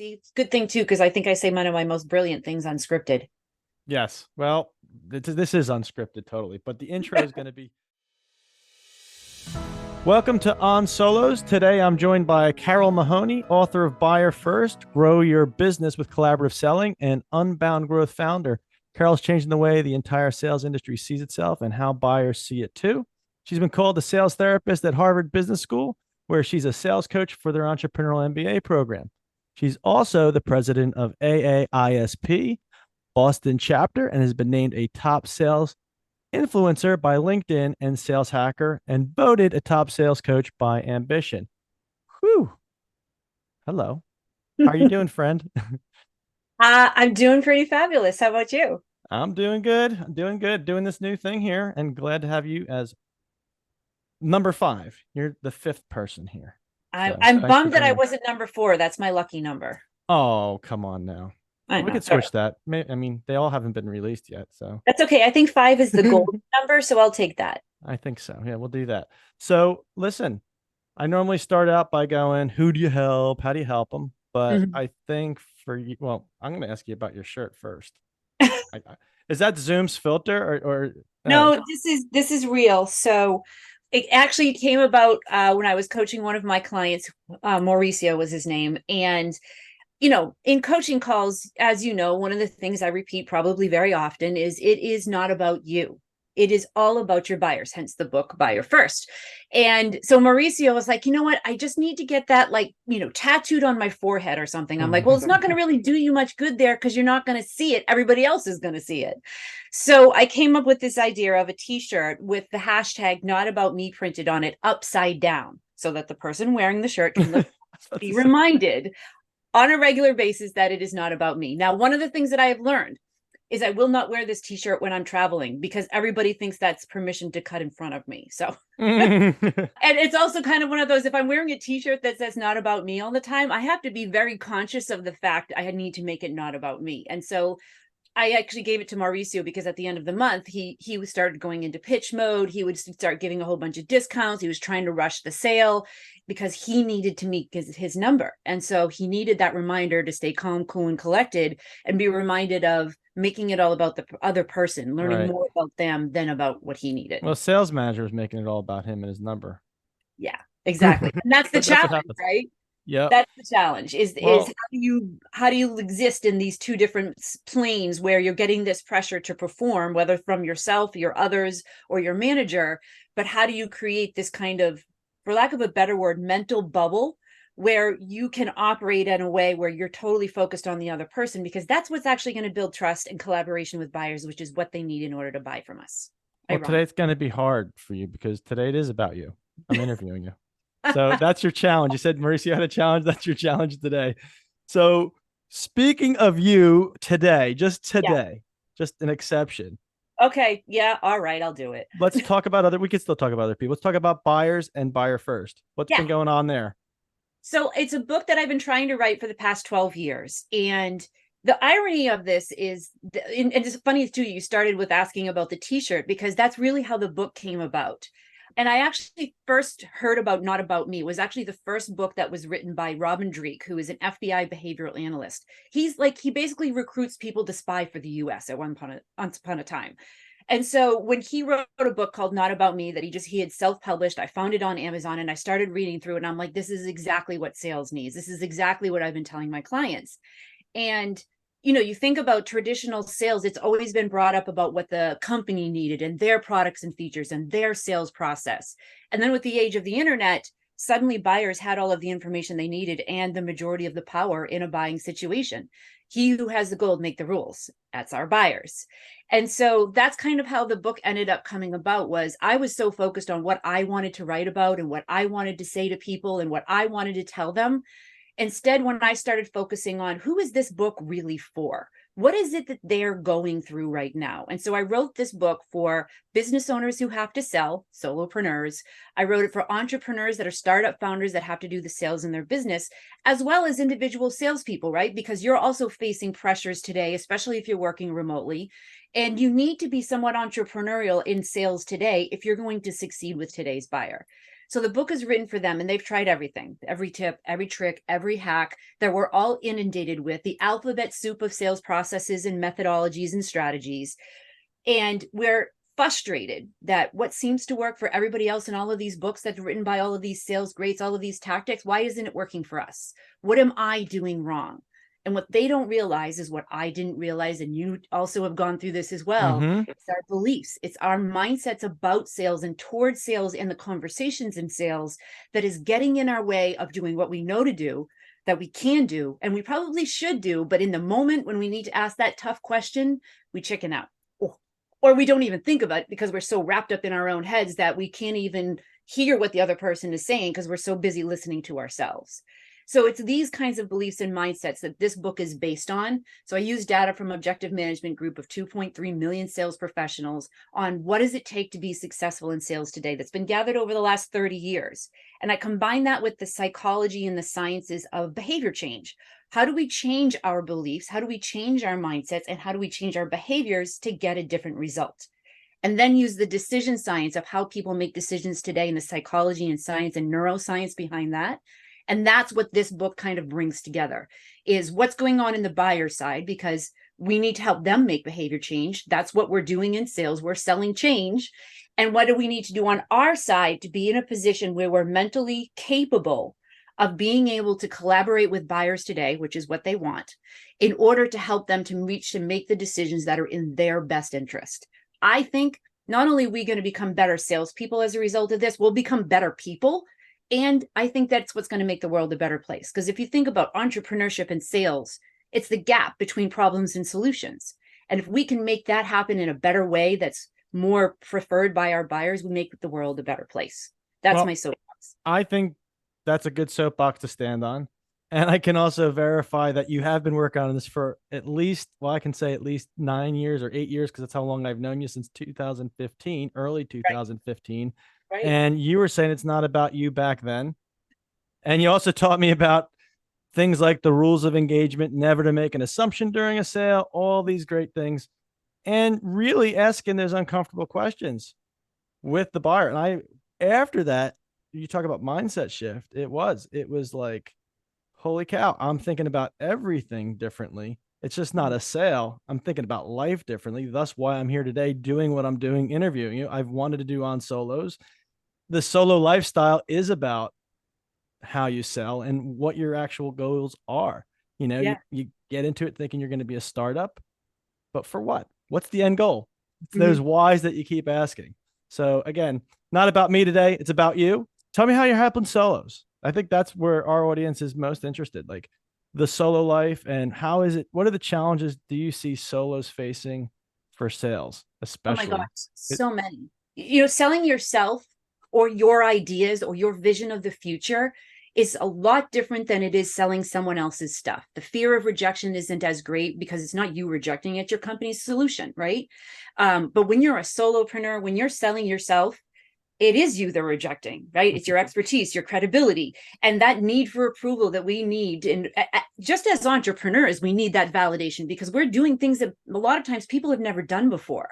See, it's a good thing too, because I think I say one of my most brilliant things unscripted. Yes. Well, this is unscripted totally, but the intro is going to be. Welcome to OnSolos. Today I'm joined by Carole Mahoney, author of Buyer First, Grow Your Business with Collaborative Selling, and Unbound Growth founder. Carole's changing the way the entire sales industry sees itself and how buyers see it too. She's been called a sales therapist at Harvard Business School, where she's a sales coach for their entrepreneurial MBA program. She's also the president of AAISP, Boston chapter, and has been named a top sales influencer by LinkedIn and Sales Hacker, and voted a top sales coach by Ambition. Whew. Hello. How are you doing, friend? I'm doing pretty fabulous. How about you? I'm doing good. I'm doing good. Doing this new thing here, and glad to have you as number 5. You're the 5th person here. I'm So I'm thanks for bummed that I joining. wasn't number 4. That's my lucky number. Oh, come on now. I We know. could switch that. I mean, they all haven't been released yet, so That's okay. I think 5 is the golden number, so I'll take that. I think so. Yeah, we'll do that. So listen, I normally start out by going, who do you help? How do you help them? But Mhm. I think for you, well, I'm going to ask you about your shirt first. Is that Zoom's filter or no? No, this is real. So it actually came about when I was coaching one of my clients. Mauricio was his name, and in coaching calls, as you know, one of the things I repeat probably very often is it is not about you. It is all about your buyers, hence the book Buyer First. And so Mauricio was like, you know what? I just need to get that, like, tattooed on my forehead or something. I'm like, well, it's not going to really do you much good there because you're not going to see it. Everybody else is going to see it. So I came up with this idea of a t-shirt with the hashtag not about me printed on it upside down so that the person wearing the shirt can be reminded on a regular basis that it is not about me. Now, one of the things that I have learned is I will not wear this t-shirt when I'm traveling because everybody thinks that's permission to cut in front of me. So, and it's also kind of one of those, if I'm wearing a t-shirt that says not about me all the time, I have to be very conscious of the fact I need to make it not about me. And so I actually gave it to Mauricio because at the end of the month, he started going into pitch mode. He would start giving a whole bunch of discounts. He was trying to rush the sale because he needed to meet his number. And so he needed that reminder to stay calm, cool, and collected and be reminded of making it all about the other person, learning Right. more about them than about what he needed. Well, sales manager was making it all about him and his number. Yeah, exactly. And that's the That's what challenge, happens. right? Yep. That's the challenge is Well, how do you exist in these two different planes where you're getting this pressure to perform, whether from yourself, your others, or your manager, but how do you create this kind of, for lack of a better word, mental bubble where you can operate in a way where you're totally focused on the other person, because that's what's actually going to build trust and collaboration with buyers, which is what they need in order to buy from us. well, Ironic. today's going to be hard for you because today it is about you. I'm interviewing you. So that's your challenge. You said Mauricio had a challenge. That's your challenge today. So speaking of you today, Yeah. just an exception. Okay. Yeah. All right. I'll do it. Let's talk about we could still talk about other people. Let's talk about buyers and buyer first. What's Yeah. been going on there? So it's a book that I've been trying to write for the past 12 years. And the irony of this is, and it's funny too, you started with asking about the t-shirt because that's really how the book came about. And I actually first heard about Not About Me. It was actually the first book that was written by Robin Dreeke, who is an FBI behavioral analyst. He basically recruits people to spy for the US at once upon a time. And so when he wrote a book called Not About Me that he had self-published, I found it on Amazon and I started reading through it and I'm like, this is exactly what sales needs. This is exactly what I've been telling my clients. And you think about traditional sales, it's always been brought up about what the company needed and their products and features and their sales process. And then with the age of the internet, suddenly buyers had all of the information they needed and the majority of the power in a buying situation. He who has the gold make the rules. That's our buyers. And so that's kind of how the book ended up coming about. Was I was so focused on what I wanted to write about and what I wanted to say to people and what I wanted to tell them. Instead, when I started focusing on who is this book really for? What is it that they're going through right now? And so I wrote this book for business owners who have to sell, solopreneurs. I wrote it for entrepreneurs that are startup founders that have to do the sales in their business, as well as individual salespeople, right? Because you're also facing pressures today, especially if you're working remotely. And you need to be somewhat entrepreneurial in sales today if you're going to succeed with today's buyer. So the book is written for them, and they've tried everything, every tip, every trick, every hack that we're all inundated with, the alphabet soup of sales processes and methodologies and strategies. And we're frustrated that what seems to work for everybody else in all of these books that's written by all of these sales greats, all of these tactics, why isn't it working for us? What am I doing wrong? And what they don't realize is what I didn't realize, and you also have gone through this as well. It's our beliefs. It's our mindsets about sales and towards sales and the conversations in sales that is getting in our way of doing what we know to do, that we can do, and we probably should do. But in the moment when we need to ask that tough question, we chicken out. Or we don't even think about it because we're so wrapped up in our own heads that we can't even hear what the other person is saying because we're so busy listening to ourselves. So it's these kinds of beliefs and mindsets that this book is based on. So I use data from Objective Management Group of 2.3 million sales professionals on what does it take to be successful in sales today that's been gathered over the last 30 years. And I combine that with the psychology and the sciences of behavior change. How do we change our beliefs? How do we change our mindsets? And how do we change our behaviors to get a different result? And then use the decision science of how people make decisions today and the psychology and science and neuroscience behind that. And that's what this book kind of brings together, is what's going on in the buyer side, because we need to help them make behavior change. That's what we're doing in sales. We're selling change. And what do we need to do on our side to be in a position where we're mentally capable of being able to collaborate with buyers today, which is what they want, in order to help them to make the decisions that are in their best interest. I think not only are we going to become better salespeople as a result of this, we'll become better people. And I think that's what's going to make the world a better place. Because if you think about entrepreneurship and sales, it's the gap between problems and solutions. And if we can make that happen in a better way that's more preferred by our buyers, we make the world a better place. That's my soapbox. I think that's a good soapbox to stand on. And I can also verify that you have been working on this for at least, well, I can say at least 9 years or 8 years, because that's how long I've known you, since 2015, early 2015. Right. And you were saying it's not about you back then. And you also taught me about things like the rules of engagement, never to make an assumption during a sale, all these great things, and really asking those uncomfortable questions with the buyer. And after that, you talk about mindset shift. It was like, holy cow, I'm thinking about everything differently. It's just not a sale. I'm thinking about life differently. That's why I'm here today doing what I'm doing, interviewing you. I've wanted to do OnSolos. The solo lifestyle is about how you sell and what your actual goals are. You get into it thinking you're going to be a startup, but for what? What's the end goal? It's those whys that you keep asking. So again, not about me today. It's about you. Tell me how you're helping solos. I think that's where our audience is most interested, like the solo life, and how is it? What are the challenges do you see solos facing for sales, especially? Oh my gosh, so many. Selling yourself or your ideas or your vision of the future is a lot different than it is selling someone else's stuff. The fear of rejection isn't as great because it's not you rejecting it, your company's solution, right? But when you're a solopreneur, when you're selling yourself, it is you they're rejecting, right? It's your expertise, your credibility, and that need for approval that we need. And just as entrepreneurs, we need that validation because we're doing things that a lot of times people have never done before.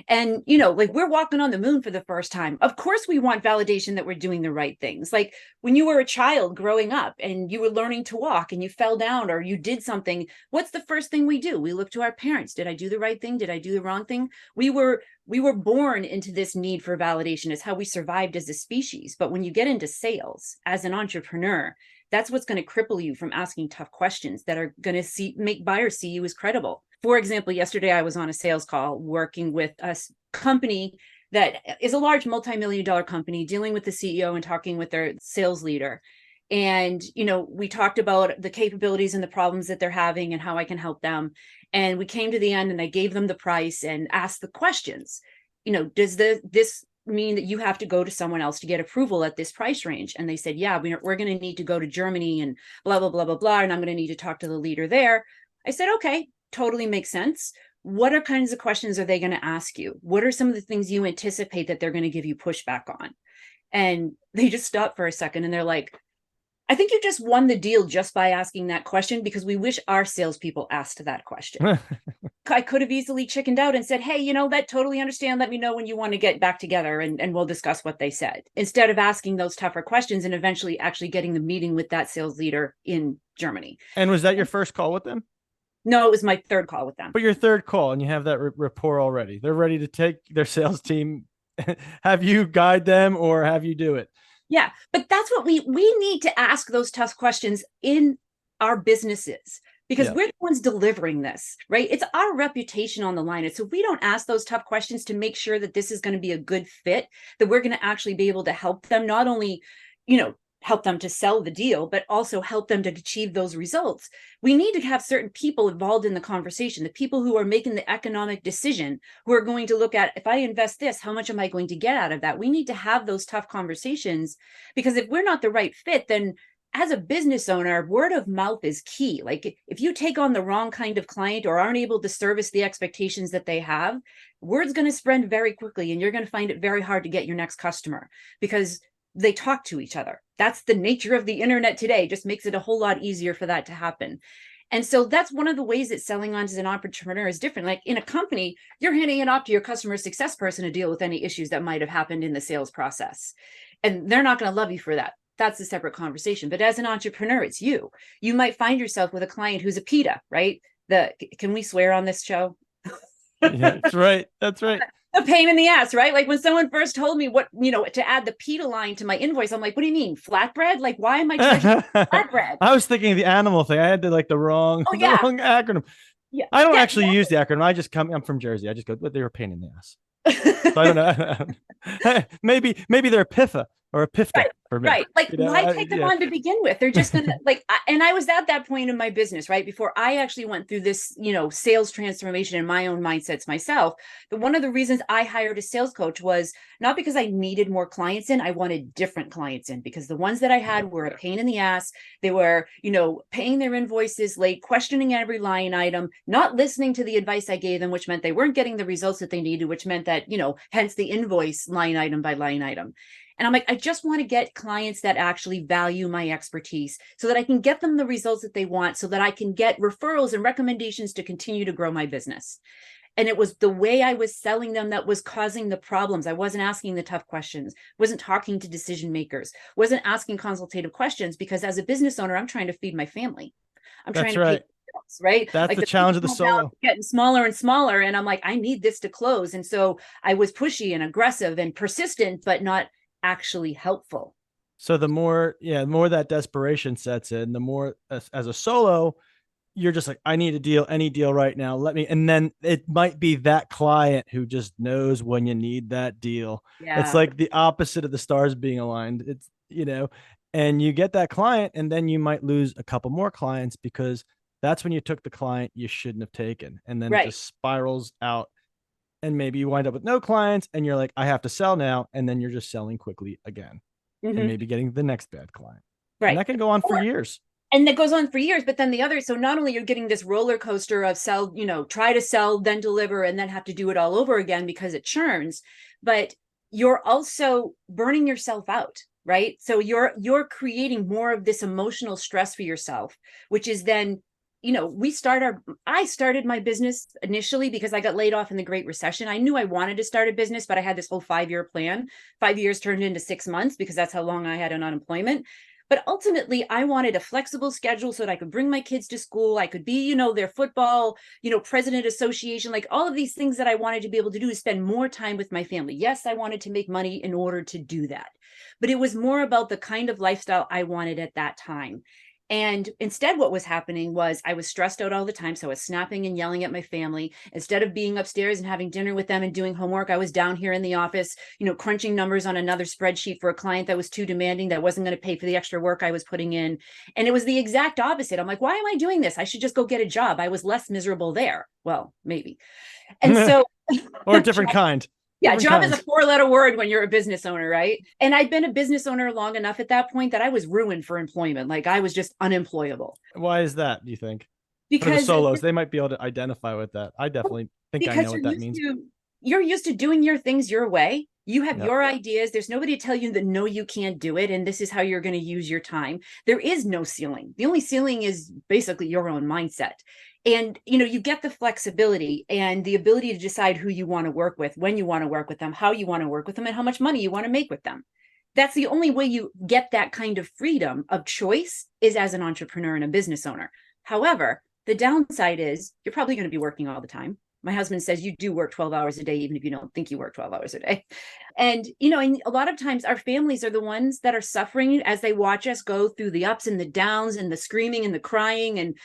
And, like we're walking on the moon for the first time. Of course, we want validation that we're doing the right things. Like when you were a child growing up and you were learning to walk and you fell down or you did something, what's the first thing we do? We look to our parents. Did I do the right thing? Did I do the wrong thing? We were born into this need for validation. It's how we survived as a species. But when you get into sales as an entrepreneur, that's what's going to cripple you from asking tough questions that are going to make buyers see you as credible. For example, yesterday I was on a sales call working with a company that is a large multi-million-dollar company, dealing with the CEO and talking with their sales leader. And, we talked about the capabilities and the problems that they're having and how I can help them. And we came to the end and I gave them the price and asked the questions. Does this mean that you have to go to someone else to get approval at this price range? And they said, yeah, we're going to need to go to Germany and blah, blah, blah, blah, blah. And I'm going to need to talk to the leader there. I said, okay, totally makes sense. What are kinds of questions are they going to ask you? What are some of the things you anticipate that they're going to give you pushback on? And they just stopped for a second and they're like, I think you just won the deal just by asking that question because we wish our salespeople asked that question. I could have easily chickened out and said, hey, that totally understand. Let me know when you want to get back together and we'll discuss what they said, instead of asking those tougher questions and eventually actually getting the meeting with that sales leader in Germany. And was that your first call with them? No, it was my third call with them. But your third call, and you have that rapport already. They're ready to take their sales team. Have you guide them or have you do it? Yeah, but that's what we need to ask those tough questions in our businesses, because we're the ones delivering this, right? It's our reputation on the line. And so we don't ask those tough questions to make sure that this is going to be a good fit, that we're going to actually be able to help them, not only, help them to sell the deal, but also help them to achieve those results. We need to have certain people involved in the conversation, the people who are making the economic decision, who are going to look at, if I invest this, how much am I going to get out of that? We need to have those tough conversations, because if we're not the right fit, then as a business owner, word of mouth is key. Like if you take on the wrong kind of client or aren't able to service the expectations that they have, word's going to spread very quickly, and you're going to find it very hard to get your next customer, because they talk to each other. That's the nature of the internet today. Just makes it a whole lot easier for that to happen. And so that's one of the ways that selling on as an entrepreneur is different. Like in a company, you're handing it off to your customer success person to deal with any issues that might have happened in the sales process. And they're not going to love you for that. That's a separate conversation. But as an entrepreneur, it's you. You might find yourself with a client who's a PITA, right? Can we swear on this show? Yeah, that's right. That's right. A pain in the ass, right? Like when someone first told me what, to add the PITA line to my invoice, I'm like, what do you mean, flatbread? Like, why am I charging flatbread? I was thinking of the animal thing. I had the wrong acronym. Yeah. I don't actually use the acronym. I'm from Jersey. I just go, but they're a pain in the ass. So I don't know. maybe they're a PIFA or a PIFTA for me. Right. Like, why take them on to begin with? They're just gonna and I was at that point in my business, right? Before I actually went through this, sales transformation in my own mindsets myself. But one of the reasons I hired a sales coach was not because I needed more clients in, I wanted different clients in, because the ones that I had were a pain in the ass. They were, paying their invoices late, questioning every line item, not listening to the advice I gave them, which meant they weren't getting the results that they needed, which meant that, hence the invoice line item by line item. And I'm like, I just want to get clients that actually value my expertise so that I can get them the results that they want, so that I can get referrals and recommendations to continue to grow my business. And it was the way I was selling them that was causing the problems. I wasn't asking the tough questions, wasn't talking to decision makers, wasn't asking consultative questions, because as a business owner, I'm trying to feed my family. I'm trying to pay bills, right? That's like the challenge of the solo. Getting smaller and smaller. And I'm like, I need this to close. And so I was pushy and aggressive and persistent, but not actually helpful. So the more that desperation sets in, the more as a solo, you're just like, I need a deal, any deal right now. And then it might be that client who just knows when you need that deal. Yeah. It's like the opposite of the stars being aligned. It's, and you get that client, and then you might lose a couple more clients because that's when you took the client you shouldn't have taken. And then it just spirals out. And maybe you wind up with no clients and you're like, I have to sell now. And then you're just selling quickly again, and maybe getting the next bad client. Right. And that can go on for years. And that goes on for years. But then so not only you're getting this roller coaster of sell, try to sell, then deliver, and then have to do it all over again because it churns, but you're also burning yourself out. Right. So you're creating more of this emotional stress for yourself, which is then, I started my business initially because I got laid off in the Great Recession. I knew I wanted to start a business, but I had this whole 5-year plan. 5 years turned into 6 months because that's how long I had on unemployment. But ultimately, I wanted a flexible schedule so that I could bring my kids to school. I could be, their football, president association, like all of these things that I wanted to be able to do, is spend more time with my family. Yes, I wanted to make money in order to do that. But it was more about the kind of lifestyle I wanted at that time. And instead, what was happening was I was stressed out all the time. So I was snapping and yelling at my family. Instead of being upstairs and having dinner with them and doing homework, I was down here in the office, crunching numbers on another spreadsheet for a client that was too demanding, that wasn't going to pay for the extra work I was putting in. And it was the exact opposite. I'm like, why am I doing this? I should just go get a job. I was less miserable there. Well, maybe. And so or a different kind. Yeah, job is a 4-letter word when you're a business owner, right? And I'd been a business owner long enough at that point that I was ruined for employment. Like I was just unemployable. Why is that, do you think? Because for the solos, they might be able to identify with that. I definitely think I know what that means. You're used to doing your things your way. You have Yep. your ideas. There's nobody to tell you that no, you can't do it. And this is how you're going to use your time. There is no ceiling. The only ceiling is basically your own mindset. And, you get the flexibility and the ability to decide who you want to work with, when you want to work with them, how you want to work with them, and how much money you want to make with them. That's the only way you get that kind of freedom of choice is as an entrepreneur and a business owner. However, the downside is you're probably going to be working all the time. My husband says you do work 12 hours a day, even if you don't think you work 12 hours a day. And, and a lot of times our families are the ones that are suffering as they watch us go through the ups and the downs and the screaming and the crying. And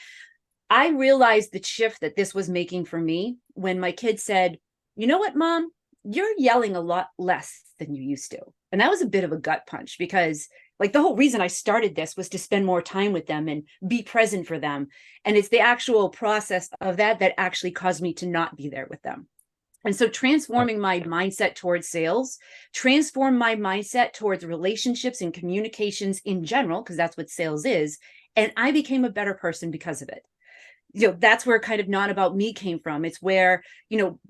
I realized the shift that this was making for me when my kid said, you know what, Mom, you're yelling a lot less than you used to. And that was a bit of a gut punch because like the whole reason I started this was to spend more time with them and be present for them. And it's the actual process of that actually caused me to not be there with them. And so transforming my mindset towards sales, transform my mindset towards relationships and communications in general, because that's what sales is. And I became a better person because of it. That's where kind of not about me came from. It's where,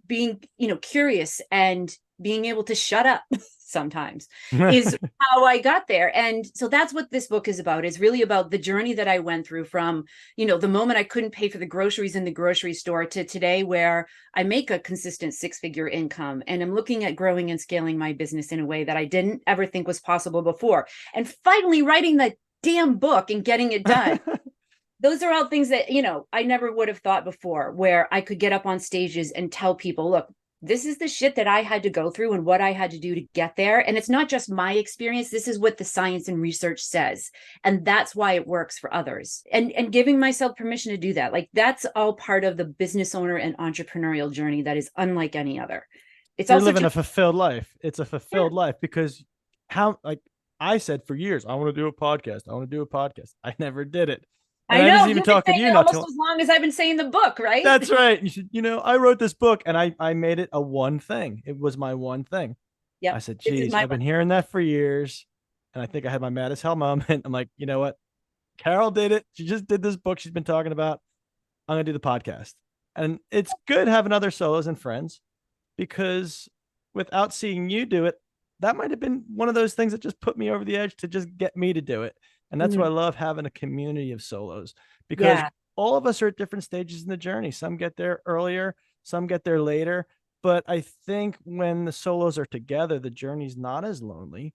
being, curious and being able to shut up sometimes is how I got there. And so that's what this book is about, is really about the journey that I went through from, the moment I couldn't pay for the groceries in the grocery store to today, where I make a consistent 6-figure income and I'm looking at growing and scaling my business in a way that I didn't ever think was possible before. And finally writing the damn book and getting it done. Those are all things that, I never would have thought before, where I could get up on stages and tell people, look, this is the shit that I had to go through and what I had to do to get there. And it's not just my experience. This is what the science and research says. And that's why it works for others. And giving myself permission to do that. Like that's all part of the business owner and entrepreneurial journey that is unlike any other. It's You're also living a fulfilled life. It's a fulfilled life because I said for years, I want to do a podcast. I want to do a podcast. I never did it. And I I know just you've even been talked to saying you it not almost too. as long as I've been saying the book, right? That's right. You should, I wrote this book and I made it a one thing. It was my one thing. Yep. I said, This is geez, my I've been hearing that for years. And I think I had my mad as hell moment. I'm like, you know what? Carole did it. She just did this book she's been talking about. I'm going to do the podcast. And it's good having other solos and friends because without seeing you do it, that might have been one of those things that just put me over the edge to just get me to do it. And that's why I love having a community of solos because all of us are at different stages in the journey. Some get there earlier, some get there later. But I think when the solos are together, the journey's not as lonely.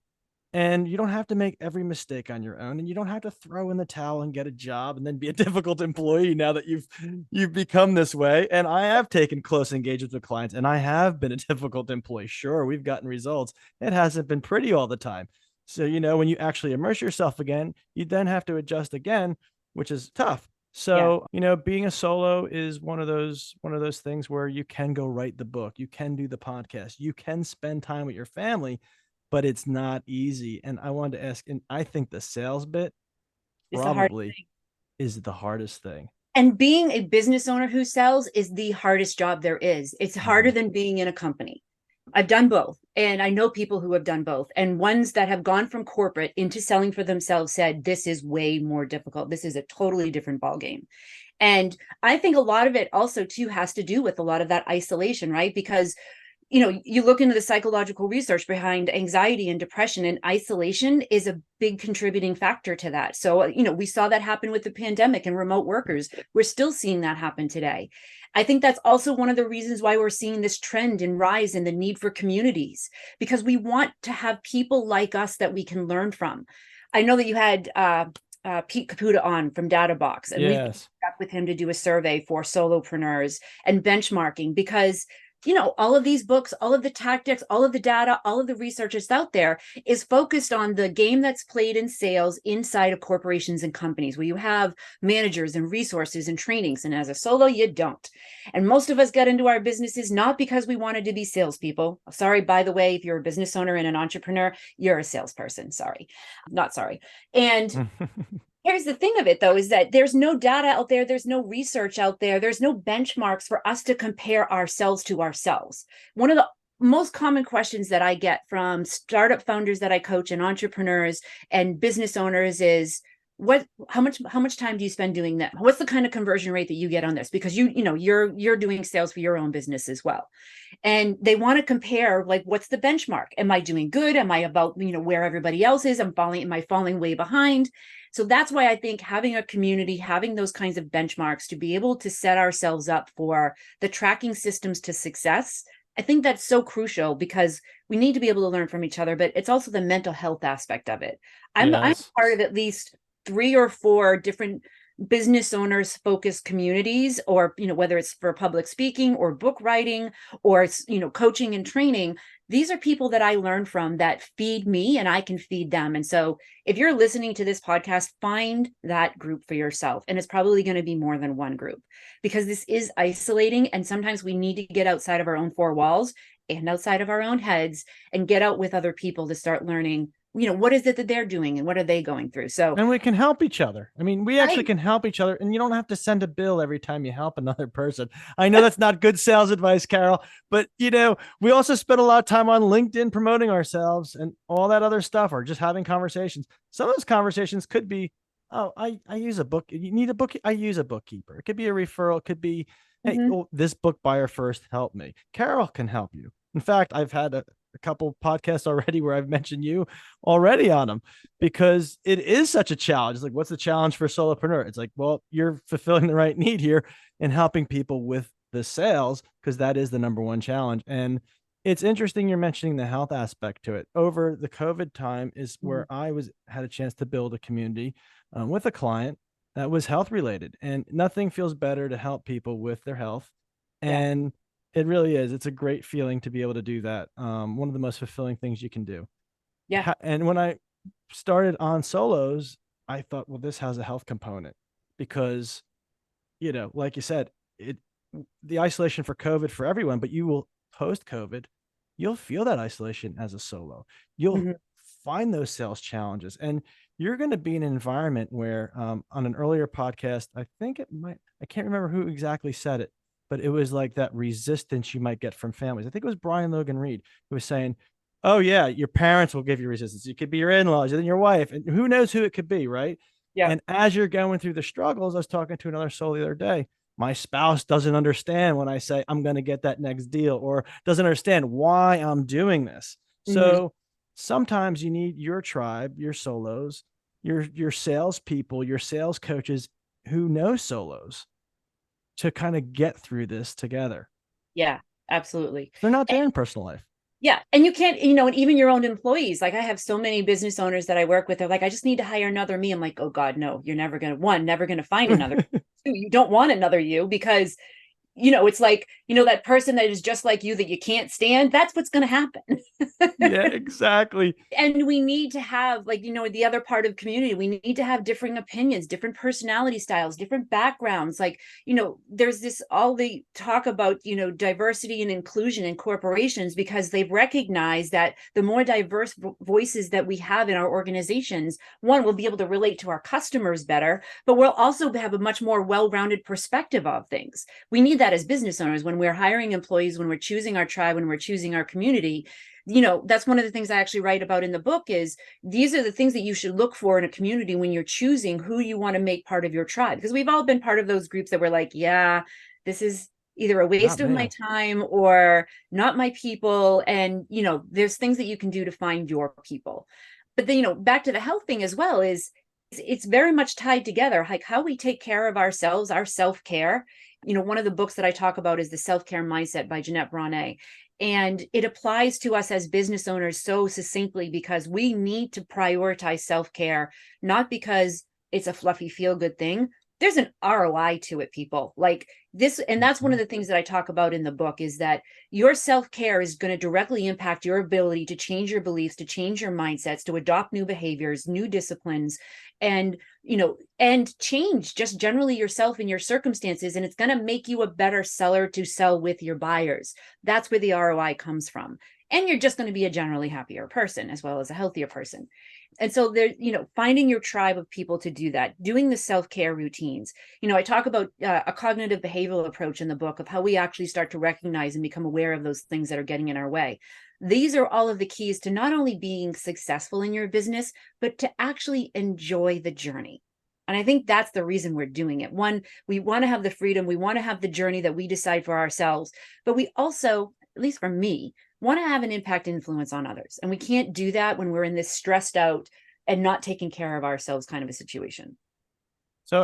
And you don't have to make every mistake on your own, and you don't have to throw in the towel and get a job and then be a difficult employee now that you've become this way. And I have taken close engagements with clients and I have been a difficult employee. Sure, we've gotten results. It hasn't been pretty all the time. So, when you actually immerse yourself again, you then have to adjust again, which is tough. So, being a solo is one of those things where you can go write the book, you can do the podcast, you can spend time with your family, but it's not easy. And I wanted to ask, and I think the sales bit probably is the hardest thing. And being a business owner who sells is the hardest job there is. It's harder than being in a company. I've done both. And I know people who have done both. And ones that have gone from corporate into selling for themselves said, this is way more difficult. This is a totally different ballgame. And I think a lot of it also too has to do with a lot of that isolation, right? Because you look into the psychological research behind anxiety and depression, and isolation is a big contributing factor to that. So, we saw that happen with the pandemic and remote workers. We're still seeing that happen today. I think that's also one of the reasons why we're seeing this trend and rise in the need for communities, because we want to have people like us that we can learn from. I know that you had Pete Caputa on from DataBox, and we've got with him to do a survey for solopreneurs and benchmarking, because all of these books, all of the tactics, all of the data, all of the research that's out there is focused on the game that's played in sales inside of corporations and companies, where you have managers and resources and trainings. And as a solo, you don't. And most of us get into our businesses not because we wanted to be salespeople. Sorry, by the way, if you're a business owner and an entrepreneur, you're a salesperson. Sorry, not sorry. And here's the thing of it, though, is that there's no data out there. There's no research out there. There's no benchmarks for us to compare ourselves to ourselves. One of the most common questions that I get from startup founders that I coach and entrepreneurs and business owners is, how much time do you spend doing that? What's the kind of conversion rate that you get on this? Because you're doing sales for your own business as well. And they want to compare, like, what's the benchmark? Am I doing good? Am I about, where everybody else is? Am I falling way behind? So that's why I think having a community, having those kinds of benchmarks to be able to set ourselves up for the tracking systems to success, I think that's so crucial, because we need to be able to learn from each other, but it's also the mental health aspect of it. I'm Yes. part of at least 3 or 4 different business owners focused communities, or whether it's for public speaking or book writing, or it's coaching and training. These are people that I learn from that feed me, and I can feed them. And so if you're listening to this podcast, find that group for yourself, and it's probably going to be more than one group, because this is isolating, and sometimes we need to get outside of our own 4 walls and outside of our own heads and get out with other people to start learning, what is it that they're doing and what are they going through. So And we can help each other. I mean, we actually I can help each other, and you don't have to send a bill every time you help another person. I know that's not good sales advice, Carole, but we also spend a lot of time on LinkedIn promoting ourselves and all that other stuff, or just having conversations. Some of those conversations could be, oh, I use a book. You need a book. I use a bookkeeper. It could be a referral. It could be, hey, Mhm. oh, this book buyer first help me. Carole can help you. In fact, I've had a couple podcasts already where I've mentioned you already on them, because it is such a challenge. It's like, what's the challenge for a solopreneur? It's like, well, you're fulfilling the right need here and helping people with the sales, because that is the number one challenge. And it's interesting you're mentioning the health aspect to it. Over the COVID time is where Mhm. I had a chance to build a community with a client that was health related, and nothing feels better to help people with their health. Yeah. And it really is. It's a great feeling to be able to do that. One of the most fulfilling things you can do. Yeah. And when I started OnSolos, I thought, well, this has a health component, because, like you said, it the isolation for COVID for everyone, but you will post COVID, you'll feel that isolation as a solo. You'll Mhm. find those sales challenges, and you're going to be in an environment where, on an earlier podcast, I can't remember who exactly said it, but it was like that resistance you might get from families. I think it was Brian Logan Reed who was saying, oh yeah, your parents will give you resistance. It could be your in-laws and then your wife, and who knows who it could be, right? Yeah. And as you're going through the struggles, I was talking to another soul the other day. My spouse doesn't understand when I say I'm going to get that next deal, or doesn't understand why I'm doing this. Mhm. So sometimes you need your tribe, your solos, your salespeople, your sales coaches who know solos to kind of get through this together. Yeah, absolutely. They're not there in personal life. Yeah. And you can't, and even your own employees, like I have so many business owners that I work with, they're like, I just need to hire another me. I'm like, oh God, no, you're never going to find another. Two, you don't want another you, because it's like, that person that is just like you that you can't stand, that's what's going to happen. Yeah, exactly. And we need to have, like, the other part of community, we need to have differing opinions, different personality styles, different backgrounds. Like, there's this, all the talk about, diversity and inclusion in corporations, because they've recognized that the more diverse voices that we have in our organizations, one, we'll be able to relate to our customers better, but we'll also have a much more well-rounded perspective of things. We need that as business owners when we're hiring employees, when we're choosing our tribe, when we're choosing our community. That's one of the things I actually write about in the book, is these are the things that you should look for in a community when you're choosing who you want to make part of your tribe. Because we've all been part of those groups that were like, yeah, this is either a Not waste of my me. time or not my people. And, there's things that you can do to find your people. But then, back to the health thing as well, is it's very much tied together, like how we take care of ourselves, our self-care. One of the books that I talk about is The Self-Care Mindset by Jeanette Bronnet. And it applies to us as business owners so succinctly, because we need to prioritize self-care, not because it's a fluffy feel-good thing. There's an ROI to it, people. Like this, and that's one of Mhm. the things that I talk about in the book, is that your self-care is going to directly impact your ability to change your beliefs, to change your mindsets, to adopt new behaviors, new disciplines, and and change just generally yourself and your circumstances. And it's going to make you a better seller to sell with your buyers. That's where the ROI comes from. And you're just going to be a generally happier person as well as a healthier person. And so there, finding your tribe of people to do that, doing the self-care routines. I talk about a cognitive behavioral approach in the book of how we actually start to recognize and become aware of those things that are getting in our way. These are all of the keys to not only being successful in your business, but to actually enjoy the journey. And I think that's the reason we're doing it. One, we want to have the freedom, we want to have the journey that we decide for ourselves, but we also, at least for me, want to have an impact influence on others. And we can't do that when we're in this stressed out and not taking care of ourselves kind of a situation. So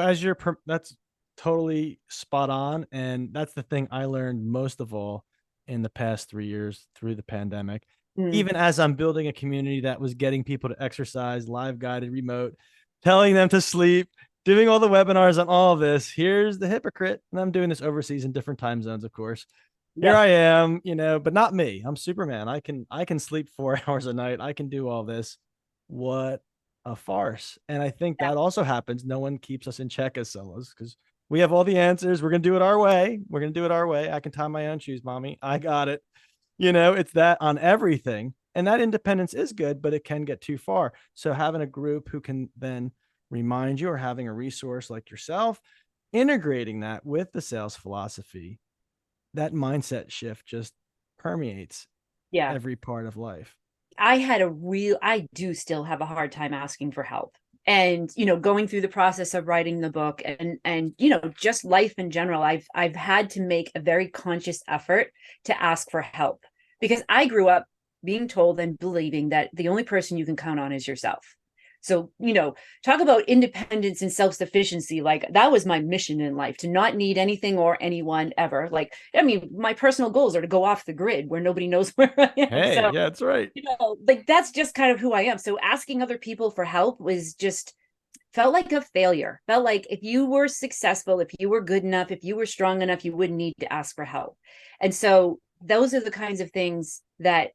that's totally spot on. And that's the thing I learned most of all in the past 3 years through the pandemic. Mm. Even as I'm building a community that was getting people to exercise, live guided, remote, telling them to sleep, doing all the webinars on all of this. Here's the hypocrite. And I'm doing this overseas in different time zones, of course. Here Yep. I am, but not me. I'm Superman. I can sleep 4 hours a night. I can do all this. What a farce. And I think Yeah. that also happens. No one keeps us in check as solos because we have all the answers. We're gonna do it our way. We're gonna do it our way. I can tie my own shoes, mommy. I got it. It's that on everything. And that independence is good, but it can get too far. So having a group who can then remind you, or having a resource like yourself, integrating that with the sales philosophy, that mindset shift just permeates Yeah. every part of life. I do still have a hard time asking for help. And, going through the process of writing the book and, just life in general, I've had to make a very conscious effort to ask for help because I grew up being told and believing that the only person you can count on is yourself. So, talk about independence and self-sufficiency. Like that was my mission in life, to not need anything or anyone ever. Like, I mean, my personal goals are to go off the grid where nobody knows where I am. Hey, So, yeah, that's right. like that's just kind of who I am. So asking other people for help was just felt like a failure. Felt like if you were successful, if you were good enough, if you were strong enough, you wouldn't need to ask for help. And so those are the kinds of things that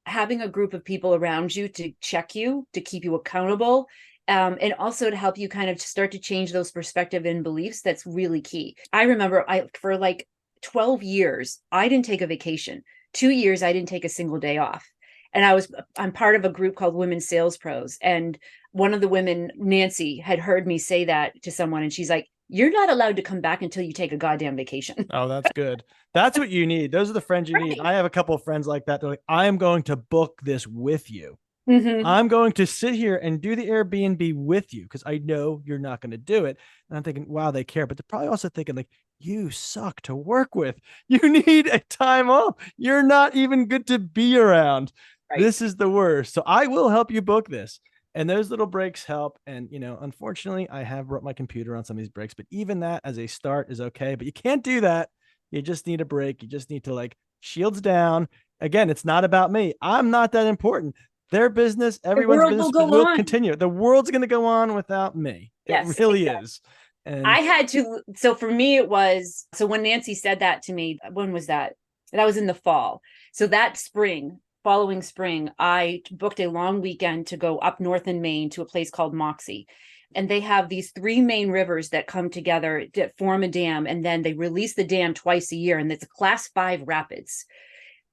having a group of people around you to check you, to keep you accountable, and also to help you kind of start to change those perspective and beliefs, that's really key. I remember for like 12 years, I didn't take a vacation. 2 years, I didn't take a single day off. And I'm part of a group called Women Sales Pros. And one of the women, Nancy, had heard me say that to someone. And she's like, you're not allowed to come back until you take a goddamn vacation. Oh, that's good. That's what you need. Those are the friends you need. Right. I have a couple of friends like that. They're like, I am going to book this with you. Mm-hmm. I'm going to sit here and do the Airbnb with you because I know you're not going to do it. And I'm thinking, wow, they care. But they're probably also thinking, like, you suck to work with. You need a time off. You're not even good to be around. Right. This is the worst. So I will help you book this. And those little breaks help. And, unfortunately, I have brought my computer on some of these breaks, but even that as a start is okay. But you can't do that. You just need a break. You just need to, like, shields down. Again, it's not about me. I'm not that important. Their business, The everyone's world will business go will on. continue. The world's going to go on without me. It Yes, really exactly. is. And I had to, so for me, it was, so when Nancy said that to me, when was that? That was in the fall. So that spring, following spring, I booked a long weekend to go up north in Maine to a place called Moxie. And they have these three main rivers that come together to form a dam. And then they release the dam twice a year. And it's a class 5 rapids.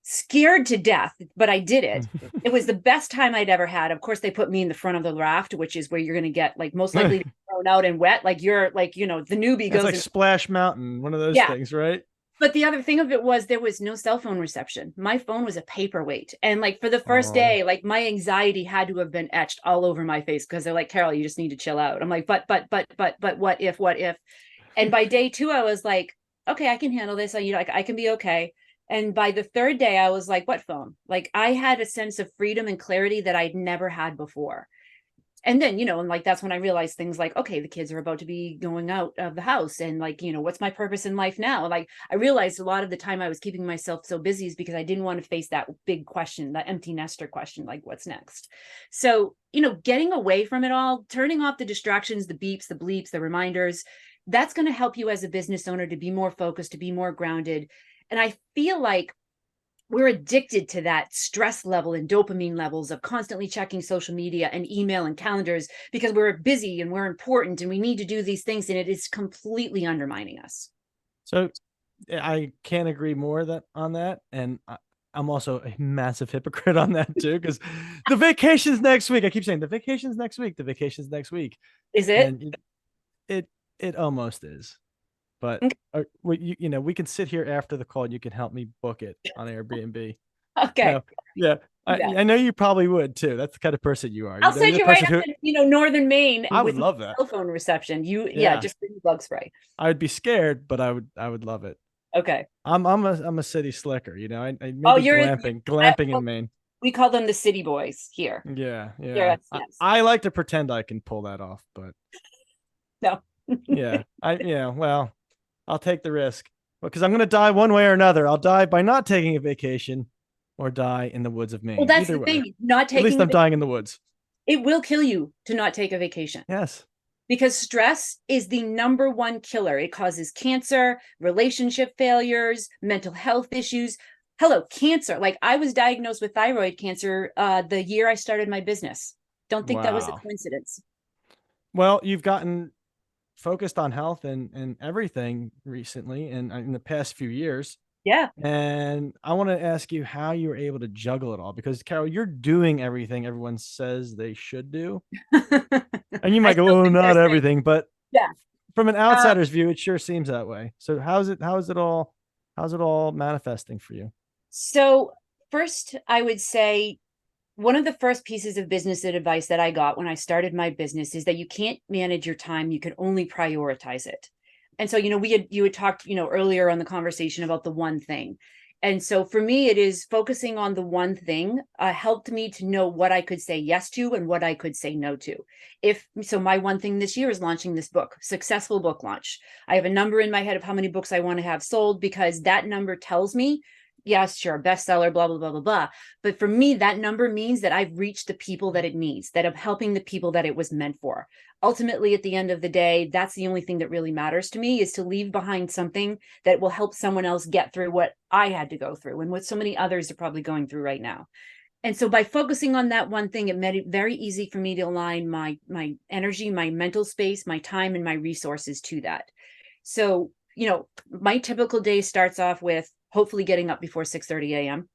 Scared to death, but I did it. It was the best time I'd ever had. Of course, they put me in the front of the raft, which is where you're going to get like most likely thrown out and wet. Like you're like, the newbie it's goes like in. Splash Mountain, one of those Yeah. things, right? But the other thing of it was there was no cell phone reception. My phone was a paperweight. And like for the first Oh, day, like my anxiety had to have been etched all over my face because they're like, Carole, you just need to chill out. I'm like, but what if? And by day 2, I was like, okay, I can handle this. I can be okay. And by the third day, I was like, what phone? Like I had a sense of freedom and clarity that I'd never had before. And then, and like that's when I realized things like, okay, the kids are about to be going out of the house. And like, what's my purpose in life now? Like I realized a lot of the time I was keeping myself so busy is because I didn't want to face that big question, that empty nester question, like what's next? So, getting away from it all, turning off the distractions, the beeps, the bleeps, the reminders, that's going to help you as a business owner to be more focused, to be more grounded. And I feel like we're addicted to that stress level and dopamine levels of constantly checking social media and email and calendars because we're busy and we're important and we need to do these things, and it is completely undermining us. so I can't agree more on that. And I'm also a massive hypocrite on that too, because the vacation's next week. I keep saying the vacation's next week. The vacation's next week, Is it? and it almost is. But Okay. we can sit here after the call and you can help me book it on Airbnb. Okay. No, yeah. Yeah. I know you probably would too. That's the kind of person you are. I'll You're send the you right person up who to, Northern Maine I would with no love that. cell phone reception. Yeah, Yeah. just bring bug spray. I would be scared, but I would love it. Okay. I'm a city slicker, I Oh, maybe glamping in Maine. we call them the city boys here. Yeah, yeah. Yes, yes. I like to pretend I can pull that off, but No. yeah, well, I'll take the risk because I'm going to die one way or another. I'll die by not taking a vacation or die in the woods of Well, Maine. that's Either the way, thing. Not at least taking I'm dying in the woods. it will kill you to not take a vacation. Yes. Because stress is the number one killer. It causes cancer, relationship failures, mental health issues. Hello, cancer. Like I was diagnosed with thyroid cancer the year I started my business. Don't think that was a Wow. coincidence. Well, you've gotten focused on health and everything recently and in the past few years. Yeah. And I want to ask you how you were able to juggle it all because Carole, you're doing everything everyone says they should do. And you I might go, still oh, think they're not saying, everything, but yeah. from an Uh, outsider's view, it sure seems that way. So how's it all manifesting for you? so first, I would say one of the first pieces of business advice that I got when I started my business is that you can't manage your time, you can only prioritize it. And so, you had talked, earlier on the conversation about the one thing. And so for me, it is focusing on the one thing helped me to know what I could say yes to and what I could say no to. If so, my one thing this year is launching this book, successful book launch. I have a number in my head of how many books I want to have sold because that number tells me, yes, sure, bestseller, blah, blah, blah, blah, blah. But for me, that number means that I've reached the people that it needs, that I'm helping the people that it was meant for. Ultimately, at the end of the day, that's the only thing that really matters to me is to leave behind something that will help someone else get through what I had to go through and what so many others are probably going through right now. And so by focusing on that one thing, it made it very easy for me to align my energy, my mental space, my time, and my resources to that. So, my typical day starts off with hopefully getting up before 6:30 a.m.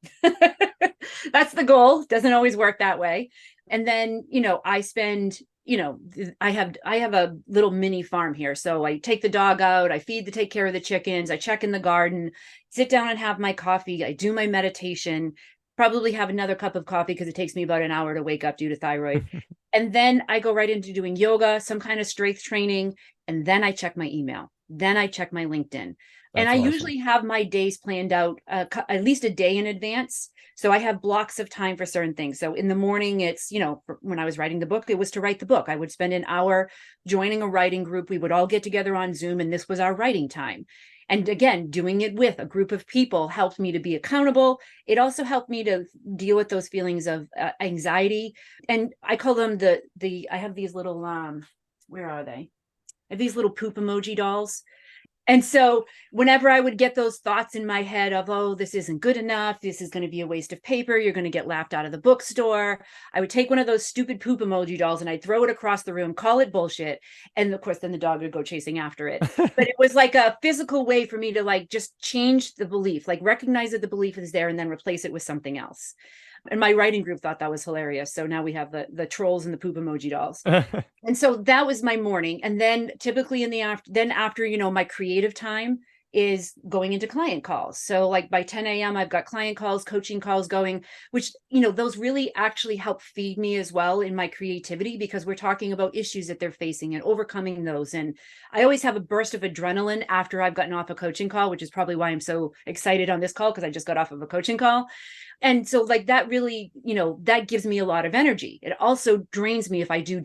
That's the goal. Doesn't always work that way. And then, I spend, I have a little mini farm here. So I take the dog out, I take care of the chickens, I check in the garden, sit down and have my coffee, I do my meditation, probably have another cup of coffee because it takes me about an hour to wake up due to thyroid. And then I go right into doing yoga, some kind of strength training, and then I check my email. Then I check my LinkedIn. And That's I awesome. usually have my days planned out at least a day in advance. So I have blocks of time for certain things. So in the morning, it's, when I was writing the book, it was to write the book. I would spend an hour joining a writing group. We would all get together on Zoom, and this was our writing time. And again, doing it with a group of people helped me to be accountable. It also helped me to deal with those feelings of anxiety. And I call them I have these little, where are they? I have these little poop emoji dolls. And so whenever I would get those thoughts in my head of, oh, this isn't good enough, this is going to be a waste of paper, you're going to get laughed out of the bookstore, I would take one of those stupid poop emoji dolls and I'd throw it across the room, call it bullshit. And of course, then the dog would go chasing after it. But it was like a physical way for me to like just change the belief, like recognize that the belief is there and then replace it with something else. And my writing group thought that was hilarious. So now we have the trolls and the poop emoji dolls. And so that was my morning. And then typically in the after, my creative time is going into client calls. So like by 10 a.m., I've got client calls, coaching calls going, which, those really actually help feed me as well in my creativity because we're talking about issues that they're facing and overcoming those. And I always have a burst of adrenaline after I've gotten off a coaching call, which is probably why I'm so excited on this call because I just got off of a coaching call. And so like that really, that gives me a lot of energy. It also drains me if I do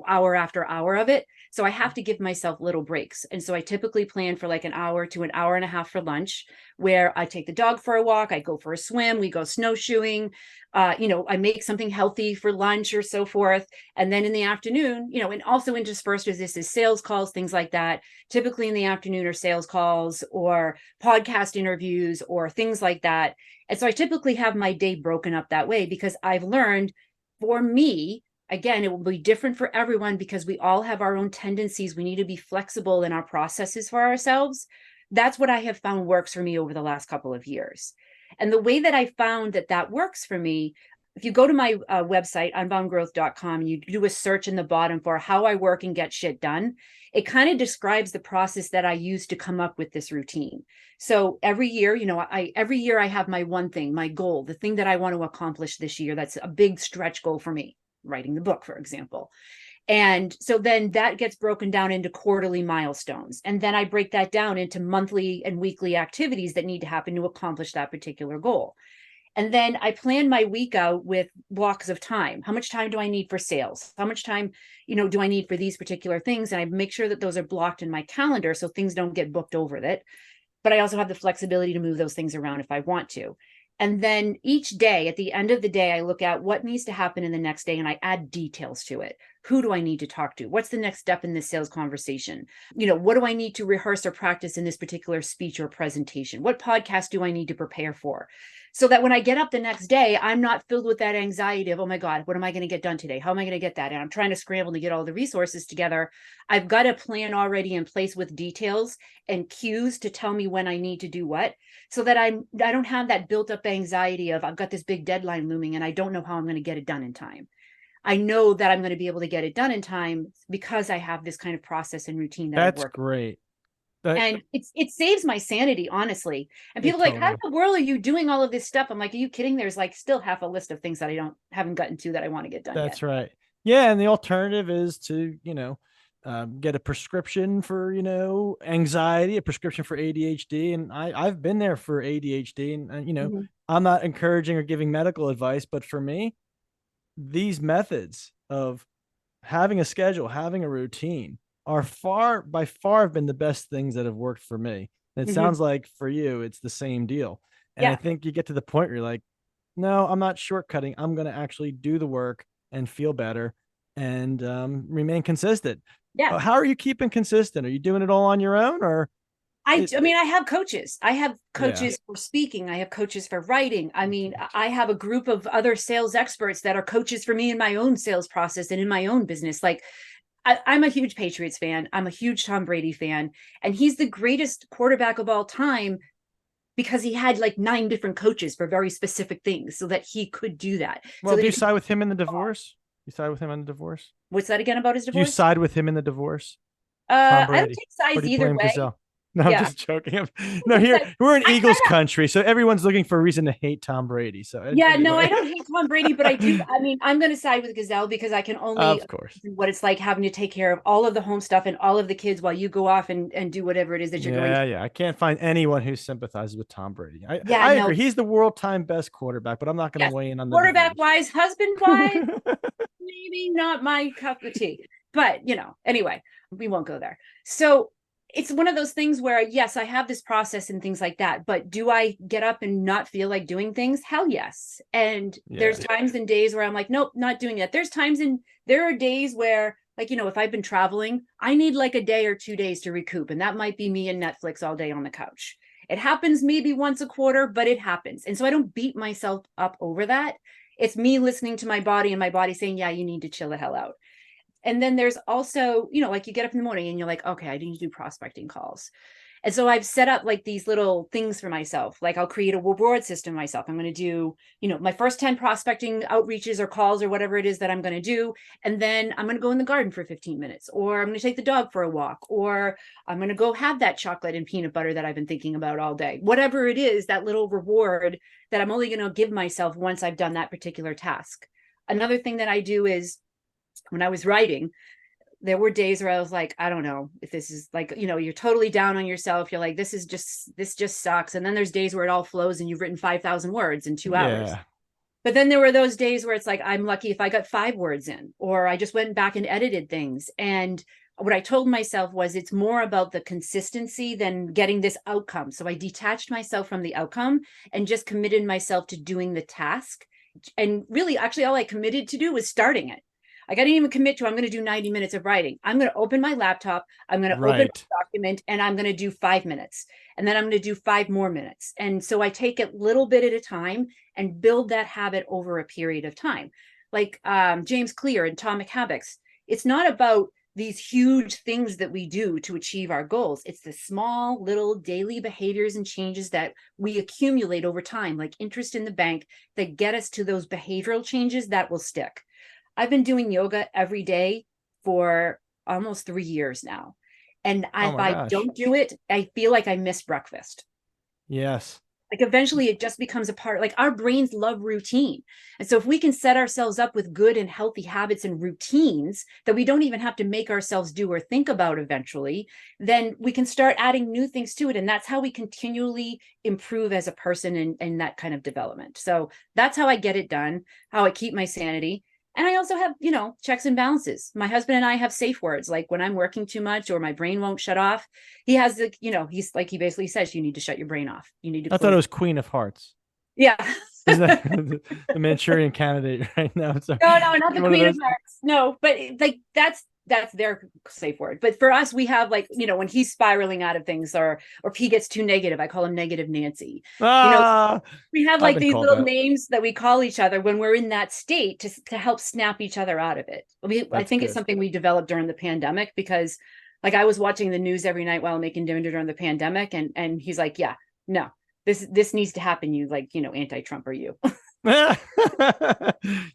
hour after hour of it. So I have to give myself little breaks. And so I typically plan for like an hour to an hour and a half for lunch, where I take the dog for a walk, I go for a swim, we go snowshoeing, I make something healthy for lunch or so forth. And then in the afternoon, and also interspersed with this is sales calls, things like that. Typically in the afternoon are sales calls or podcast interviews or things like that. And so I typically have my day broken up that way because I've learned for me, again, it will be different for everyone because we all have our own tendencies. We need to be flexible in our processes for ourselves. That's what I have found works for me over the last couple of years. And the way that I found that works for me, if you go to my website, unboundgrowth.com, and you do a search in the bottom for how I work and get shit done, it kind of describes the process that I use to come up with this routine. So every year, every year I have my one thing, my goal, the thing that I want to accomplish this year. That's a big stretch goal for me, writing the book, for example. And so then that gets broken down into quarterly milestones. And then I break that down into monthly and weekly activities that need to happen to accomplish that particular goal. And then I plan my week out with blocks of time. How much time do I need for sales? How much time, do I need for these particular things? And I make sure that those are blocked in my calendar so things don't get booked over it. But I also have the flexibility to move those things around if I want to. And then each day, at the end of the day, I look at what needs to happen in the next day and I add details to it. Who do I need to talk to? What's the next step in this sales conversation? What do I need to rehearse or practice in this particular speech or presentation? What podcast do I need to prepare for? So that when I get up the next day, I'm not filled with that anxiety of, oh my God, what am I going to get done today? How am I going to get that? And I'm trying to scramble to get all the resources together. I've got a plan already in place with details and cues to tell me when I need to do what, so that I don't have that built up anxiety of I've got this big deadline looming and I don't know how I'm going to get it done in time. I know that I'm going to be able to get it done in time because I have this kind of process and routine that That's I work. Great. And it saves my sanity, honestly. And people are like, how in the world are you doing all of this stuff? I'm like, are you kidding? There's like still half a list of things that I haven't gotten to that I want to get done. That's right. Yeah. And the alternative is to, get a prescription for, anxiety, a prescription for ADHD. And I've been there for ADHD and I'm not encouraging or giving medical advice, but for me, these methods of having a schedule, having a routine are by far have been the best things that have worked for me. And it sounds like for you, it's the same deal. And I think you get to the point where you're like, no, I'm not shortcutting. I'm going to actually do the work and feel better and remain consistent. Yeah. How are you keeping consistent? Are you doing it all on your own or? I have coaches. I have coaches for speaking. I have coaches for writing. I mean, I have a group of other sales experts that are coaches for me in my own sales process and in my own business. Like, I'm a huge Patriots fan. I'm a huge Tom Brady fan. And he's the greatest quarterback of all time because he had like 9 different coaches for very specific things so that he could do that. Well, so do you side with him in the divorce? You side with him on the divorce? What's that again about his divorce? Do you side with him in the divorce? I don't take sides either way. Gazelle? No, I'm just joking. No, we're in Eagles country, so everyone's looking for a reason to hate Tom Brady. So anyway. No, I don't hate Tom Brady, but I do. I mean, I'm going to side with Gazelle because I can only, of course, what it's like having to take care of all of the home stuff and all of the kids while you go off and do whatever it is that you're going to. Yeah. I can't find anyone who sympathizes with Tom Brady. I agree. He's the world-time best quarterback, but I'm not going to weigh in on the quarterback-wise, husband-wise, maybe not my cup of tea. But anyway, we won't go there. So it's one of those things where, yes, I have this process and things like that, but do I get up and not feel like doing things? Hell yes. And there's times and days where I'm like, nope, not doing that. There are days where, like, if I've been traveling, I need like a day or 2 days to recoup. And that might be me and Netflix all day on the couch. It happens maybe once a quarter, but it happens. And so I don't beat myself up over that. It's me listening to my body and my body saying, yeah, you need to chill the hell out. And then there's also, like you get up in the morning and you're like, okay, I need to do prospecting calls. And so I've set up like these little things for myself. Like I'll create a reward system myself. I'm going to do, my first 10 prospecting outreaches or calls or whatever it is that I'm going to do. And then I'm going to go in the garden for 15 minutes, or I'm going to take the dog for a walk, or I'm going to go have that chocolate and peanut butter that I've been thinking about all day. Whatever it is, that little reward that I'm only going to give myself once I've done that particular task. Another thing that I do is, when I was writing, there were days where I was like, I don't know if this is like, you're totally down on yourself. You're like, this just sucks. And then there's days where it all flows and you've written 5,000 words in 2 hours. But then there were those days where it's like, I'm lucky if I got 5 words in, or I just went back and edited things. And what I told myself was it's more about the consistency than getting this outcome. So I detached myself from the outcome and just committed myself to doing the task. And really, actually, all I committed to do was starting it. Like I didn't even commit to, I'm going to do 90 minutes of writing. I'm going to open my laptop. I'm going to open the document and I'm going to do 5 minutes. And then I'm going to do 5 more minutes. And so I take it little bit at a time and build that habit over a period of time. Like James Clear and Atomic Habits. It's not about these huge things that we do to achieve our goals. It's the small little daily behaviors and changes that we accumulate over time, like interest in the bank, that get us to those behavioral changes that will stick. I've been doing yoga every day for almost 3 years now. And Oh if my I gosh. don't do it, I feel like I miss breakfast. Yes. Like eventually it just becomes a part, like our brains love routine. And so if we can set ourselves up with good and healthy habits and routines that we don't even have to make ourselves do or think about eventually, then we can start adding new things to it. And that's how we continually improve as a person in that kind of development. So that's how I get it done, how I keep my sanity. And I also have, checks and balances. My husband and I have safe words. Like when I'm working too much or my brain won't shut off, he has he's like, he basically says, you need to shut your brain off. You need to I thought close. it was Queen of Hearts. Yeah. Isn't that the Manchurian Candidate right now? Sorry. No, not the One of Queen of those. Hearts. No, but like that's their safe word. But for us, we have like, when he's spiraling out of things or he gets too negative, I call him Negative Nancy. You know, Ah, we have I've like been these called little that. names that we call each other when we're in that state to help snap each other out of it. I That's think it's good. something we developed during the pandemic because like I was watching the news every night while making dinner during the pandemic and he's like, yeah, no, this needs to happen. You like, anti-Trump or you.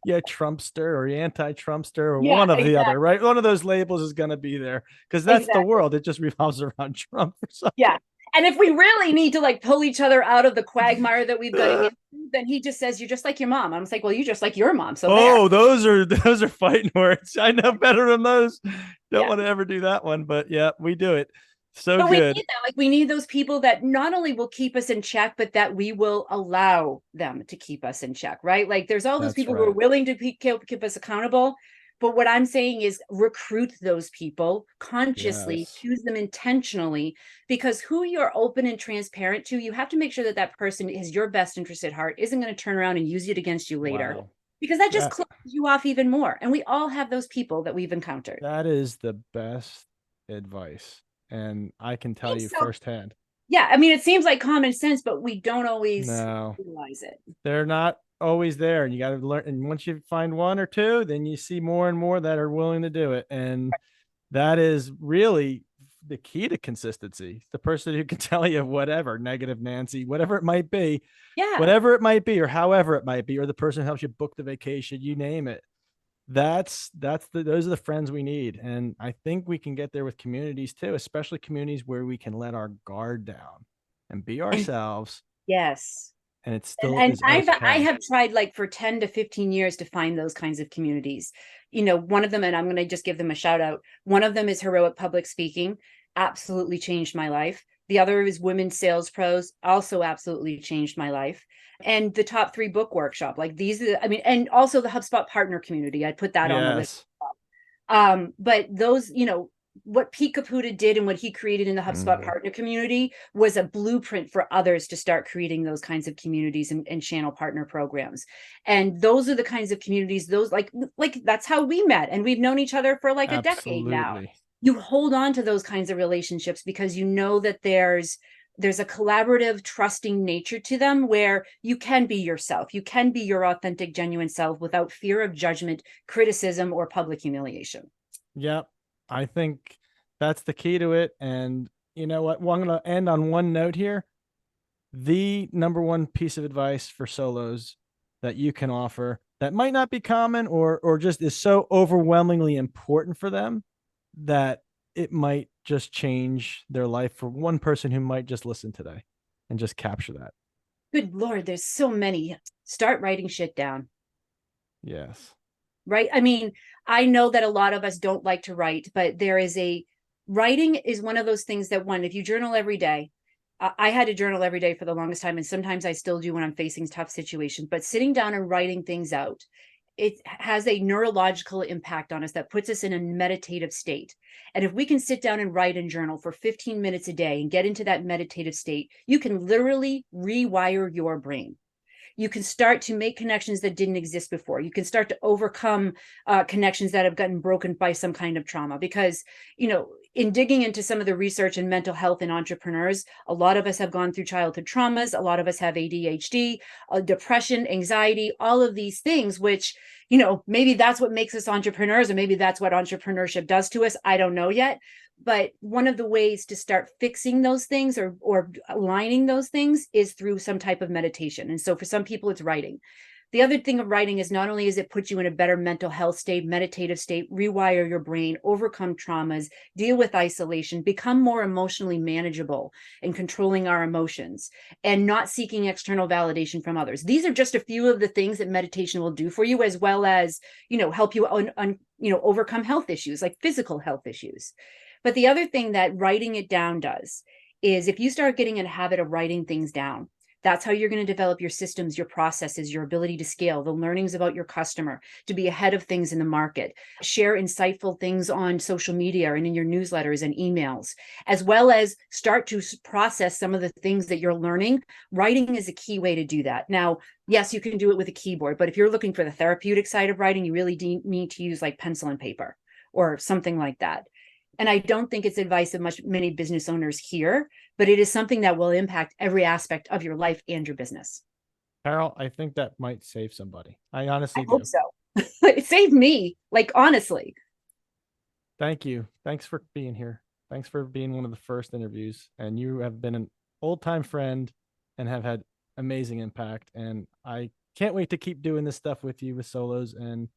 Yeah, Trumpster or anti-Trumpster or Yeah, one of the other, exactly. right? One of those labels is going to be there because that's the Exactly. world. It just revolves around Trump or something. Yeah. And if we really need to like pull each other out of the quagmire that we've gotten into, then he just says, you're just like your mom. I'm like, well, you just like your mom. So there. Oh, those are fighting words. I know better than those. Don't Yeah. want to ever do that one, but yeah, we do it. So But we good. need that. Like we need those people that not only will keep us in check, but that we will allow them to keep us in check, right? Like there's all those That's people who are right. willing to keep us accountable. But what I'm saying is recruit those people consciously, Yes. choose them intentionally, because who you're open and transparent to, you have to make sure that that person is your best interest at heart, isn't going to turn around and use it against you later, Wow. because that just That closes you off even more. And we all have those people that we've encountered. that is the best advice. And I can tell you So firsthand. yeah, I mean, it seems like common sense, but we don't always No, realize it. they're not always there. And you got to learn. And once you find one or two, then you see more and more that are willing to do it. And that is really the key to consistency. The person who can tell you whatever, negative Nancy, Yeah. whatever it might be, or however it might be, or the person who helps you book the vacation, you name it. Those are the friends we need. And I think we can get there with communities too, especially communities where we can let our guard down and be And ourselves. yes. And it And, still and is I okay. have tried like for 10 to 15 years to find those kinds of communities. One of them, and I'm going to just give them a shout out. One of them is heroic public speaking, absolutely changed my life. The other is women's sales pros, also absolutely changed my life. And the top 3 book workshop, like these are, I mean, and also the HubSpot partner community. I put that on the list. Yes. But those, what Pete Caputa did and what he created in the HubSpot Mhm. partner community was a blueprint for others to start creating those kinds of communities and channel partner programs. And those are the kinds of communities, those like that's how we met. And we've known each other for like a decade now. Absolutely. You hold on to those kinds of relationships because you know that there's a collaborative, trusting nature to them where you can be yourself. You can be your authentic, genuine self without fear of judgment, criticism, or public humiliation. Yep. I think that's the key to it. And you know what? Well, I'm going to end on one note here. The number one piece of advice for solos that you can offer that might not be common or just is so overwhelmingly important for them that it might just change their life for one person who might just listen today and just capture that. Good Lord, there's so many. Start writing shit down, Yes. right? I mean, I know that a lot of us don't like to write, but writing is one of those things that if you journal every day, I had to journal every day for the longest time. And sometimes I still do when I'm facing tough situations, but sitting down and writing things out, it has a neurological impact on us that puts us in a meditative state. And if we can sit down and write and journal for 15 minutes a day and get into that meditative state, you can literally rewire your brain. You can start to make connections that didn't exist before. You can start to overcome connections that have gotten broken by some kind of trauma, because in digging into some of the research in mental health and entrepreneurs, a lot of us have gone through childhood traumas. A lot of us have ADHD, depression, anxiety, all of these things, which, maybe that's what makes us entrepreneurs, or maybe that's what entrepreneurship does to us. I don't know yet. But one of the ways to start fixing those things or aligning those things is through some type of meditation. And so for some people, it's writing. The other thing of writing is not only does it put you in a better mental health state, meditative state, rewire your brain, overcome traumas, deal with isolation, become more emotionally manageable and controlling our emotions and not seeking external validation from others. These are just a few of the things that meditation will do for you, as well as, help you overcome health issues like physical health issues. But the other thing that writing it down does is if you start getting in a habit of writing things down, that's how you're going to develop your systems, your processes, your ability to scale, the learnings about your customer, to be ahead of things in the market, share insightful things on social media and in your newsletters and emails, as well as start to process some of the things that you're learning. Writing is a key way to do that. Now, yes, you can do it with a keyboard, but if you're looking for the therapeutic side of writing, you really need to use like pencil and paper or something like that. And I don't think it's advice that many business owners hear, but it is something that will impact every aspect of your life and your business. Carole, I think that might save somebody. I honestly I do. hope so. It saved me, like, honestly. Thank you. Thanks for being here. Thanks for being one of the first interviews. And you have been an old time friend and have had amazing impact. And I can't wait to keep doing this stuff with you with solos and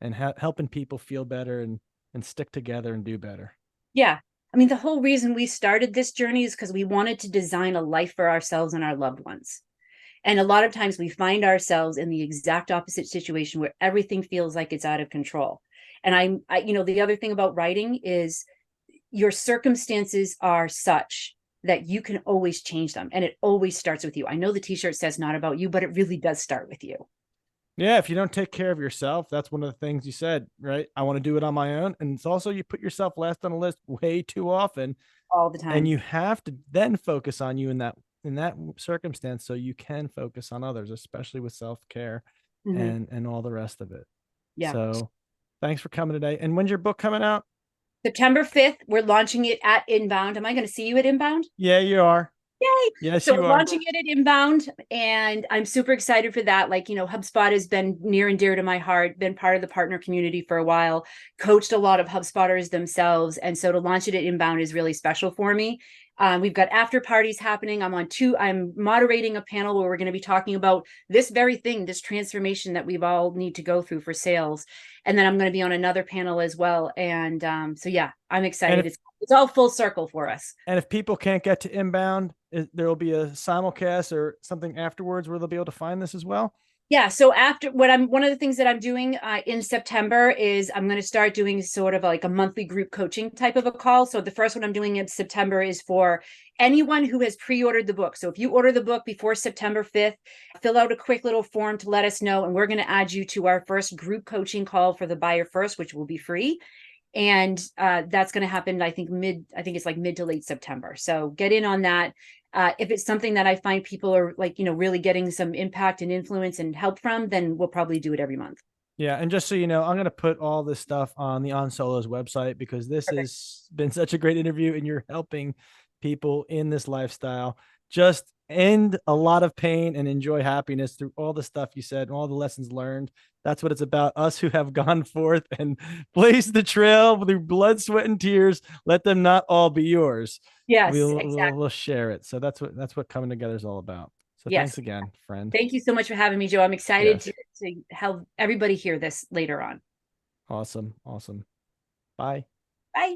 helping people feel better and stick together and do better. Yeah. I mean, the whole reason we started this journey is because we wanted to design a life for ourselves and our loved ones. And a lot of times we find ourselves in the exact opposite situation where everything feels like it's out of control. And the other thing about writing is your circumstances are such that you can always change them. And it always starts with you. I know the t-shirt says not about you, but it really does start with you. Yeah, if you don't take care of yourself, that's one of the things you said, right? I want to do it on my own. And it's also you put yourself last on the list way too often. All the time. And you have to then focus on you in that circumstance so you can focus on others, especially with self-care and all the rest of it. Yeah. So thanks for coming today. And when's your book coming out? September 5th, we're launching it at Inbound. Am I going to see you at Inbound? Yeah, you are. Yay. Yes, So you we're are. launching it at Inbound, and I'm super excited for that. Like, HubSpot has been near and dear to my heart, been part of the partner community for a while, coached a lot of HubSpotters themselves. And so to launch it at Inbound is really special for me. We've got after parties happening. I'm moderating a panel where we're going to be talking about this very thing, this transformation that we've all need to go through for sales. And then I'm going to be on another panel as well. And so, yeah, I'm excited. It's all full circle for us. And if people can't get to Inbound, there will be a simulcast or something afterwards where they'll be able to find this as well. Yeah. So one of the things that I'm doing in September is I'm going to start doing sort of like a monthly group coaching type of a call. So the first one I'm doing in September is for anyone who has pre-ordered the book. So if you order the book before September 5th, fill out a quick little form to let us know. And we're going to add you to our first group coaching call for the buyer first, which will be free. And that's going to happen, I think it's like mid to late September. So get in on that. If it's something that I find people are like, really getting some impact and influence and help from, then we'll probably do it every month. Yeah. And just so you know, I'm going to put all this stuff on the OnSolos website because this has been such a great interview and you're helping people in this lifestyle just end a lot of pain and enjoy happiness through all the stuff you said and all the lessons learned. That's what it's about. Us who have gone forth and blazed the trail through blood, sweat, and tears. Let them not all be yours. Yes, we'll share it. So that's what coming together is all about. So thanks again, friend. Thank you so much for having me, Joe. I'm excited to help everybody hear this later on. Awesome. Bye. Bye.